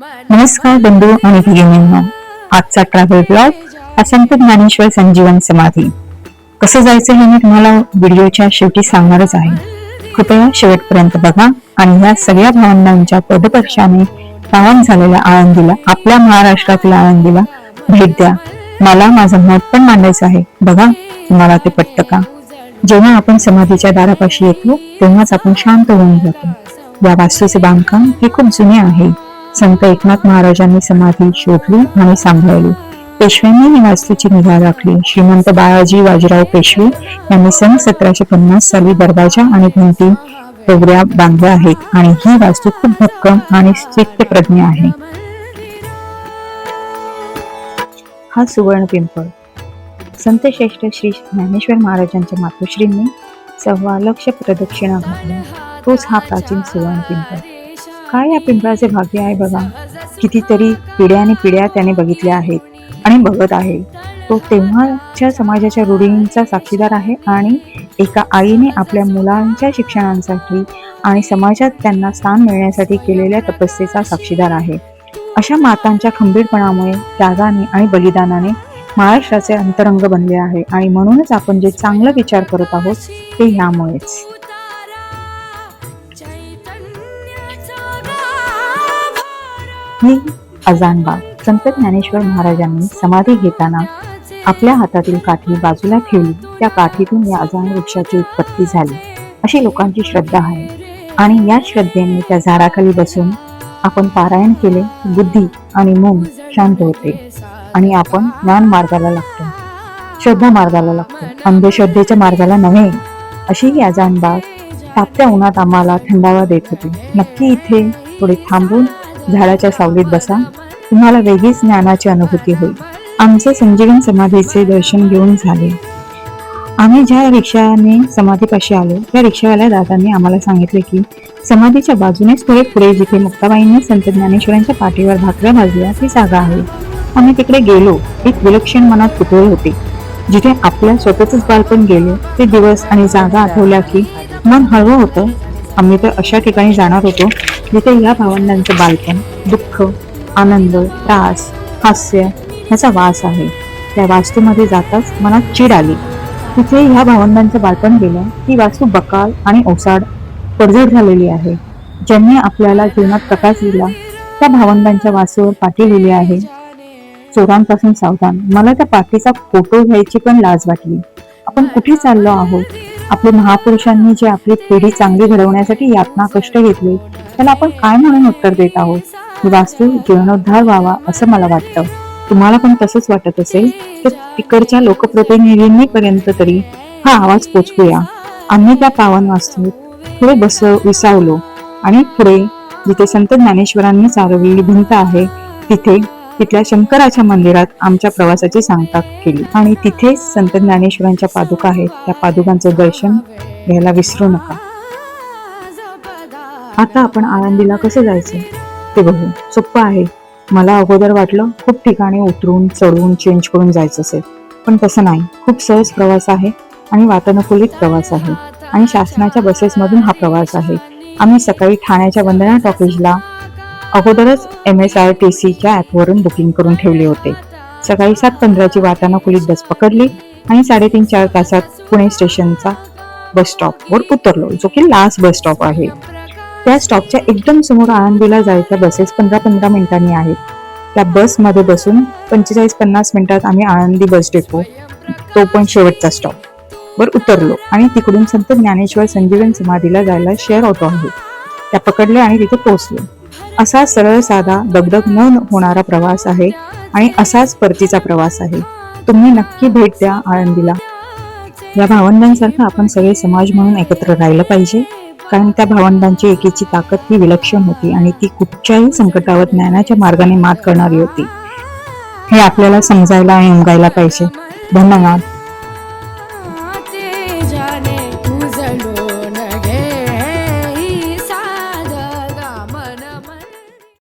नमस्कार बंधू आणि भगिनींनो, आजचा ट्रॅव्हल ब्लॉग हा संत ज्ञानेश्वर संजीवन समाधी कसं जायचं हे मी तुम्हाला व्हिडिओच्या शेवटी सांगणारच आहे. कृपया शेवटपर्यंत बघा आणि या सगळ्या भावनांच्या पदस्पर्शाने पावन झालेल्या आळंदीला, आपल्या महाराष्ट्रातील आळंदीला भेट द्या. मला माझं मत पण मांडायचं आहे. बघा तुम्हाला ते पटतं का? जेव्हा आपण समाधीच्या दारापाशी येतो तेव्हाच आपण शांत होऊन जातो. या वास्तूचे बांधकाम हे खूप जुने आहे. संत एकनाथ महाराजांनी समाधी शोधली आणि सांभाळली. पेशव्यांनी ही वास्तूची निगा राखली. श्रीमंत बाळाजी बाजीराव पेशवे यांनी सन 1750 साली दरवाजा आणि भिंती वगैरे बांधल्या आहेत आणि ही वास्तू खूप भक्कम आणि स्थित्यप्रज्ञ आहे. हा सुवर्ण पिंपळ संत श्रेष्ठ श्री ज्ञानेश्वर महाराजांच्या मातोश्रींनी 1.25 लाख प्रदक्षिणा घातल्या. तोच हा प्राचीन सुवर्ण पिंपळ. काय या पिंपळाचे भाग्य आहे बघा. कितीतरी पिढ्याने पिढ्या त्याने बघितल्या आहेत आणि बघत आहे. तो तेव्हाच्या समाजाच्या रूढींचा साक्षीदार आहे आणि एका आईने आपल्या मुलांच्या शिक्षणासाठी आणि समाजात त्यांना स्थान मिळण्यासाठी केलेल्या तपस्येचा साक्षीदार आहे. अशा मातांच्या खंबीरपणामुळे, त्यागाने आणि बलिदानाने महाराष्ट्राचे अंतरंग बनले आहे आणि म्हणूनच आपण जे चांगला विचार करत आहोत ते ह्यामुळेच. ही अजानबाग संत ज्ञानेश्वर महाराजांनी समाधी घेताना आपल्या हातातील काठी बाजूला ठेवली. त्या काठीतून या अजान वृक्षाची उत्पत्ती झाली अशी लोकांची श्रद्धा आहे आणि या श्रद्धेने त्या झाडाखाली बसून आपण पारायण केले, बुद्धी आणि मन शांत होते आणि आपण ज्ञान मार्गाला लागतो, श्रद्धा मार्गाला लागतो, अंधश्रद्धेच्या मार्गाला नव्हे. अशी ही अजानबाग तापत्या उन्हात आम्हाला थंडावा देत होती. नक्की इथे थोडे थांबून झाडाच्या सावलीत बसा, तुम्हाला वेगळीच ज्ञानाची अनुभूती होईल. आमचे संजीवन समाधीचे दर्शन घेऊन झाले. आम्ही ज्या रिक्षाने समाधीपाशी आलो त्या रिक्षावाल्या दादांनी आम्हाला सांगितले की समाधीच्या बाजूनेच थोडे पुढे जिथे मुक्ताबाईंनी संत ज्ञानेश्वरांच्या पाठीवर भाकऱ्या भाजल्या ती जागा आहे. आम्ही तिकडे गेलो. एक विलक्षण मनात कुतूहल होते. जिथे आपल्या स्वतःच बालपण गेले ते दिवस आणि जागा आठवल्या की मन हळवं होतं. आम्ही तर अशा ठिकाणी जाणार होतो जिथे या भावंडांचं बालपण, दुःख, आनंद, त्रास, हास्य ह्याचा वास आहे. त्या वास्तूमध्ये जाताच मनात चीड आली. तिथे ह्या भावंडांचं बालपण गेलं. ती वास्तू बकाल आणि ओसाड पडझड झालेली आहे. ज्यांनी आपल्याला जीवनात प्रकाश दिला त्या भावंडांच्या वासूवर पाठी लिहिली आहे, चोरांपासून सावधान. मला त्या पाठीचा फोटो घ्यायची पण लाज वाटली. आपण कुठे चाललो आहोत? आपल्या महापुरुषांनी जे आपली पिढी चांगली घडवण्यासाठी यातना कष्ट घेतले त्याला आपण काय म्हणून उत्तर देत आहोत? ही वास्तू जीर्णोद्धार व्हावा असं मला वाटतं. तुम्हाला पण तसंच वाटत असेल तर तिकडच्या लोकप्रतिनिधींनी पर्यंत तरी हा आवाज पोचवूया. आम्ही त्या पावन वास्तूत थोडे विसावलो आणि पुढे जिथे संत ज्ञानेश्वरांनी चालवलेली भिंत आहे तिथल्या शंकराच्या मंदिरात आमच्या प्रवासाची सांगता केली आणि तिथेच संत ज्ञानेश्वरांच्या पादुका आहेत. त्या पादुकांचं दर्शन घ्यायला विसरू नका. आता आपण आळंदीला कसं जायचं ते बघू. सोपं आहे. मला अगोदर वाटलं खूप ठिकाणी उतरून चढून चेंज करून जायचं असेल, पण तसं नाही. खूप सहज प्रवास आहे आणि वातानुकूलित प्रवास आहे आणि शासनाच्या बसेसमधून हा प्रवास आहे. आम्ही सकाळी ठाण्याच्या वंदना टॉकीजला अगोदरच MSRTCच्या ॲपवरून बुकिंग करून ठेवले होते. सकाळी 7:15ची वातानुकूलित बस पकडली आणि 3.5-4 तासात पुणे स्टेशनचा बस स्टॉपवर उतरलो, जो की लास्ट बस स्टॉप आहे. त्या स्टॉपच्या एकदम समोर आळंदीला जायच्या बसेस 15-15 मिनिटांनी आहेत. त्या बसमध्ये बसून 45-50 मिनिटात आम्ही आळंदी बस डेपो, तो पण शेवटचा स्टॉप वर उतरलो आणि तिकडून संत ज्ञानेश्वर संजीवन समाधीला जायला शेअर ऑटो आहे त्या पकडल्या आणि तिथे पोहोचलो. असा सरळ साधा दगदग न होणारा प्रवास आहे आणि असाच परतीचा प्रवास आहे. तुम्ही नक्की भेट द्या आळंदीला. या भावंडांसारखं आपण सगळे समाज म्हणून एकत्र राहिलं पाहिजे, कारण त्या भावंडांची एकीची ताकद ही विलक्षण होती आणि ती कुठच्याही संकटावर ज्ञानाच्या मार्गाने मात करणारी होती. हे आपल्याला समजायला आणि उमगायला पाहिजे. धन्यवाद.